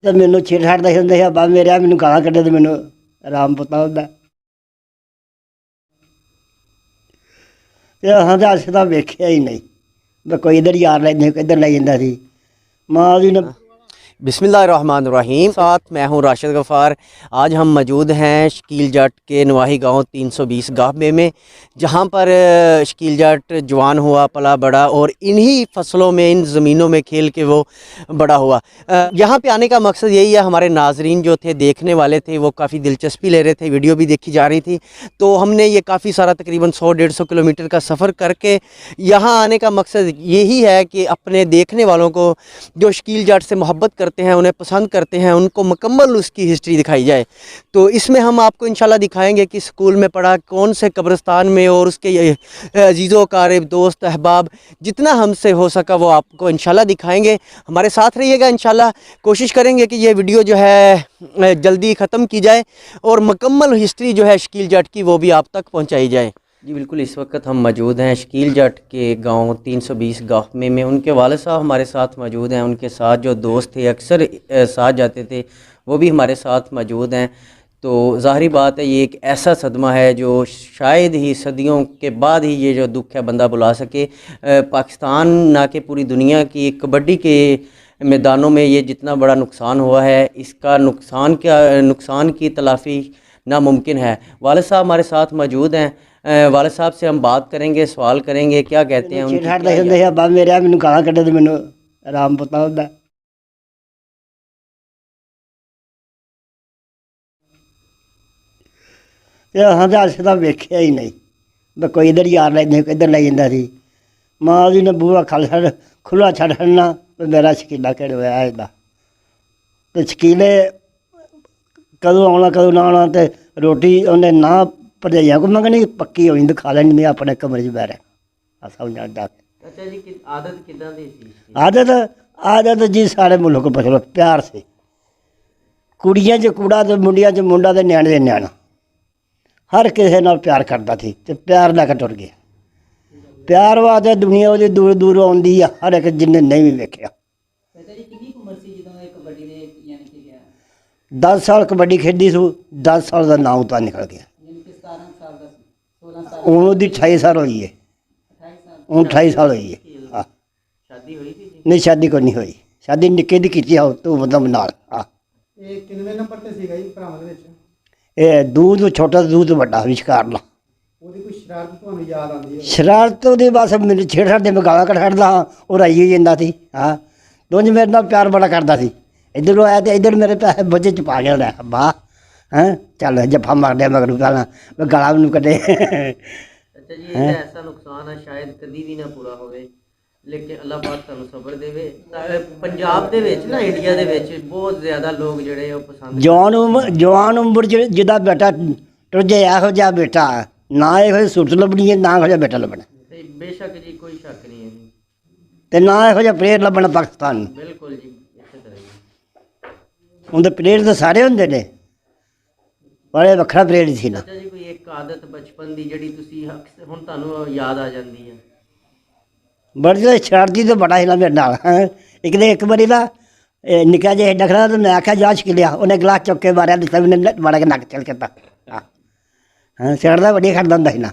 ਤੇ ਮੈਨੂੰ ਛੇੜਛਾੜਦਾ ਸੀ ਹੁੰਦੇ ਸੀ ਅੱਬਾ ਮੇਰੇ ਮੈਨੂੰ ਗਾਲਾਂ ਕੱਢੇ ਤੇ ਮੈਨੂੰ ਆਰਾਮ ਪਤਾ ਹੁੰਦਾ ਤੇ ਹਾਂ ਤਾਂ ਅਸੀਂ ਤਾਂ ਵੇਖਿਆ ਹੀ ਨਹੀਂ ਵੀ ਕੋਈ ਇੱਧਰ ਯਾਰ ਲੈਂਦੇ ਕਿੱਧਰ ਲੈ ਜਾਂਦਾ ਸੀ ਮਾਂ ਦੀ ਨੇ। बिस्मिल्लाहिर्रहमानिर्रहीम। साथ मैं हूं राशिद गफ़ार। आज हम मौजूद हैं शकील जट के नवाही गांव 320 गाहबे में, जहां पर शकील जट जवान हुआ, पला बड़ा और इन्हीं फसलों में, इन ज़मीनों में खेल के वो बड़ा हुआ। यहां पे आने का मकसद यही है, हमारे नाजरीन जो थे, देखने वाले थे, वो काफ़ी दिलचस्पी ले रहे थे, वीडियो भी देखी जा रही थी। तो हमने ये काफ़ी सारा तकरीबन 100-150 किलोमीटर का सफ़र करके यहाँ आने का मकसद यही है कि अपने देखने वालों को जो शकील जट से मोहब्बत करते हैं, उन्हें पसंद करते हैं, उनको मुकम्मल उसकी हिस्ट्री दिखाई जाए। तो इसमें हम आपको इंशाल्लाह दिखाएंगे कि स्कूल में पढ़ा, कौन से कब्रिस्तान में, और उसके अजीज़ो कारब दोस्त अहबाब जितना हमसे हो सका वो आपको इंशाल्लाह दिखाएंगे। हमारे साथ रहिएगा, इंशाल्लाह कोशिश करेंगे कि ये वीडियो जो है जल्दी ख़त्म की जाए और मुकम्मल हिस्ट्री जो है शकील जट की वो भी आप तक पहुँचाई जाए। जी बिल्कुल, इस वक्त हम मौजूद हैं शकील जट के गांव 320 गाहमे में। उनके वालिद साहब हमारे साथ मौजूद हैं, उनके साथ जो दोस्त थे अक्सर साथ जाते थे वो भी हमारे साथ मौजूद हैं। तो ज़ाहिरी बात है, ये एक ऐसा सदमा है जो शायद ही सदियों के बाद ही ये जो दुख है बंदा बुला सके। पाकिस्तान ना कि पूरी दुनिया की कबड्डी के मैदानों में ये जितना बड़ा नुकसान हुआ है, इसका नुकसान की तलाफ़ी नामुमकिन है। वालिद साहब हमारे साथ मौजूद हैं। वालिद साहब से हम बात करेंगे, सवाल करेंगे, क्या कहते हैं। छेड़छाड़दा ਸੀ ਹੁੰਦੇ ਸੀ ਅੱਬਾ ਮੇਰੇ ਮੈਨੂੰ ਗਾਲਾਂ ਕੱਢੇ ਤੇ ਮੈਨੂੰ ਆਰਾਮ ਪਤਾ ਹੁੰਦਾ ਤੇ ਹਾਂ ਤਾਂ ਅਸੀਂ ਤਾਂ ਵੇਖਿਆ ਹੀ ਨਹੀਂ ਵੀ ਕੋਈ ਇੱਧਰ ਯਾਰ ਲੈਂਦੇ ਕਿੱਧਰ ਲੈ ਜਾਂਦਾ ਸੀ। ਮਾਂ ਦੀ ਨੇ ਬੂਹਾ ਖੁੱਲ੍ਹਾ ਛੱਡ ਛੱਡਣਾ ਵੀ ਮੇਰਾ ਸ਼ਕੀਲਾ ਕਿਹੜੇ ਹੋਇਆ ਇਹਦਾ ਤੇ ਸ਼ਕੀਲੇ ਕਦੋਂ ਆਉਣਾ ਕਦੋਂ ਨਾ ਆਉਣਾ ਤੇ ਰੋਟੀ ਉਹਨੇ ਨਾ ਭਰਜਾਈਆਂ ਕੋ ਮੰਗਣੀ ਪੱਕੀ ਹੋਈ ਤੇ ਖਾ ਲੈਣੀ। ਮੈਂ ਆਪਣੇ ਕਮਰੇ 'ਚ ਬਹਿ ਰਿਹਾ ਸਮਝਾ ਜਾ ਕੇ। अच्छा जी, आदत कितना दी थी? आदत जी सारे मुल्क को पुछ लो, प्यार से कुड़ियां च कूड़ा तो मुंडिया च मुंडा तो न्याणे दे न्याणा हर किसी नाल प्यार करता थी ते प्यार लैके टुर गया। प्यार वास्ते दुनिया वो दूर दूर आती है, हर एक जिन्हें नहीं भी वेख्या। 10 साल कबड्डी खेडी सू, 10 साल का नाम उता निकल गया। हूँ 28 साल हुई है, हूँ 28 साल हुई है। हाँ, शादी हुई थी? नहीं शादी को नहीं हुई, शादी निक्के दी की तू मतलब नाल। हाँ, ਕਿੰਨਵੇਂ ਨੰਬਰ ਤੇ ਸੀਗਾ ਜੀ ਭਰਾਵਾਂ ਦੇ ਵਿੱਚ? ਇਹ दूध छोटा दूध ਵੱਡਾ ਵਿਚਕਾਰਲਾ। ਉਹਦੀ ਕੋਈ ਸ਼ਰਾਰਤ ਤੁਹਾਨੂੰ ਯਾਦ ਆਉਂਦੀ ਹੈ? शरारत ਉਹਦੀ बस ਮੈਨੂੰ ਛੇੜਛਾੜ ਦੇ ਮੈਂ ਗਾਲਾਂ ਕੱਢ ਛੱਡਦਾ ਹਾਂ, ਉਹ ਰਾਈ ਹੋ ਜਾਂਦਾ ਸੀ। ਹਾਂ, ਦੋਜ ਮੇਰੇ ਨਾਲ ਪਿਆਰ ਬੜਾ ਕਰਦਾ ਸੀ। ਇੱਧਰੋਂ ਆਇਆ ਤੇ ਇੱਧਰ ਮੇਰੇ ਪੈਸੇ ਬੱਜੇ ਚ ਪਾ ਗਿਆ ਲੈ ਬਾ ਹੈਂ ਚੱਲ ਜੱਫਾ ਮਾਰਦੇ ਮਗਰ ਪਹਿਲਾਂ ਮੈਂ ਗਾਲਾਂ ਮੈਨੂੰ ਕੱਢੇ। अच्छा जी, ये ऐसा नुकसान है शायद कभी भी ना पूरा होवे, लेकिन अल्लाह पाक तुहानू सबर देवे। पंजाब दे विच ना, इंडिया दे विच बहुत ज़्यादा लोग जिहड़े ਉਹ पसंद ਜਵਾਨ ਉਮਰ ਚ ਜਿਹਦਾ ਬੇਟਾ ਟੁਰ ਜੇ ਇਹੋ ਜਿਹਾ ਬੇਟਾ ਨਾ ਇਹੋ ਜਿਹੀ ਸੁਰਤ ਲੱਭਣੀ ਹੈ, ਨਾ ਇਹੋ ਜਿਹਾ ਬੇਟਾ ਲੱਭਣਾ ਤੇ ਬੇਸ਼ੱਕ ਜੀ, ਕੋਈ ਸ਼ੱਕ ਨਹੀਂ ਹੈ ਜੀ, ਤੇ ਨਾ ਇਹੋ ਜਿਹਾ ਪਲੇਅਰ ਲੱਭਣਾ ਪਾਕਿਸਤਾਨ ਨੂੰ। ਬਿਲਕੁਲ ਜੀ, ਇਸੇ ਤਰ੍ਹਾਂ ਹੀ। ਉਹਦੇ ਪਲੇਅਰ ਤਾਂ ਸਾਰੇ ਹੁੰਦੇ ਨੇ, ਬੜੇ ਵੱਖਰਾ ਪਲੇਅਰ ਸੀ ਨਾ। ਅੱਛਾ ਜੀ, ਕੋਈ ਇੱਕ ਆਦਤ ਬਚਪਨ ਦੀ ਜਿਹੜੀ ਤੁਸੀਂ ਹੁਣ ਤੁਹਾਨੂੰ ਯਾਦ ਆ ਜਾਂਦੀ ਹੈ? बड़ी शरारती तो बड़ा ही ना मेरे नाल। एक बारी ना निका जिहा डखरा तो मैं आख्या जा शकीलिया, उन्हें गिलास चुक के मारिया, मारा के नक चल के हाँ, सिगड़ता बड़ी खड़दा होंदा सी ना।